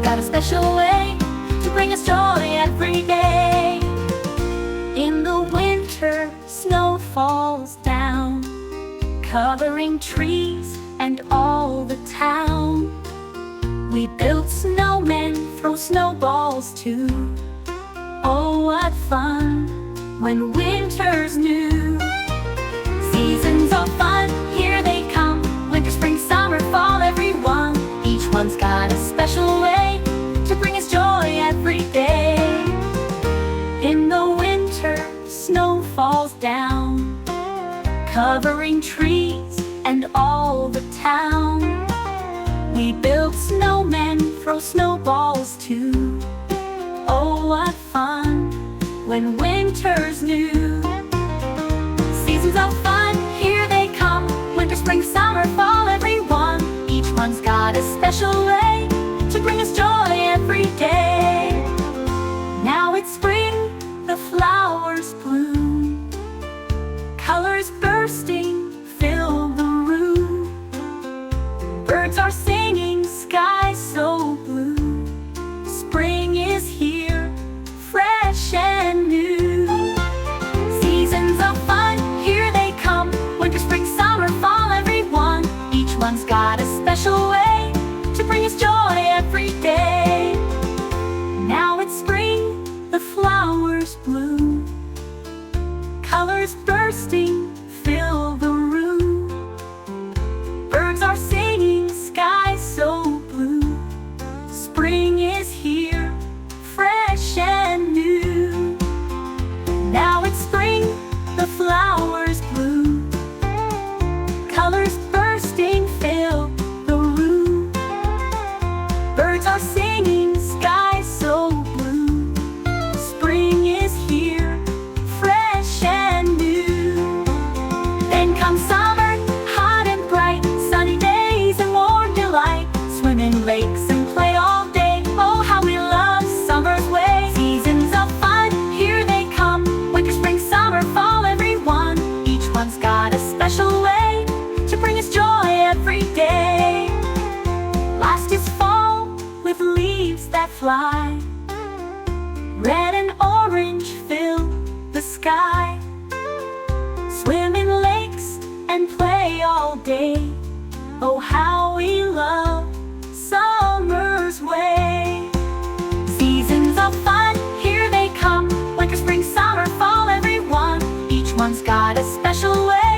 got a special way to bring us joy every day. In the winter, snow falls down, covering trees and all the town. We build snowmen, throw snowballs too. Oh, what fun when winter's new. Seasons of fun, here they come. Winter, spring, summer, fall, everyone. Each one's got a special way to bring us joy every day. In the winter, snow falls down, covering trees and all the town. We build snowmen, throw snowballs too. Oh, what fun when winter's new. Seasons of fun, here they come. Winter, spring, summer, fall, everyone. Each one's got a special way to bring us joy every day. Now it's spring, the flowers bloom, colors bursting fill the room. Birds are singing, sky so blue. Spring is here, fresh and new. Seasons of fun, here they come. Winter, spring, summer, fall, everyone. Each one's got a special way to bring us joy every day. Now it's spring, the flowers bloom, colors bursting fill the room. Birds are singing, sky so blue. Spring is here, fresh and new. Now it's spring, the flowers bloom, colors bursting fill the room. Birds are singing, sky so blue. Spring is here, fresh and new. Then comes summer, hot and bright, sunny days and warm delight. Swim in lakes and play all day. Oh, how we love summer's way. Seasons of fun, here they come. Winter, spring, summer, fall, everyone. Each one's got a special way to bring us joy every day. Last is fall, with leaves that fly. Red and orange fill the sky. Swim in lakes and play all day. Oh, how we love summer's way. Seasons of fun, here they come. Winter, spring, summer, fall, everyone. Each one's got a special way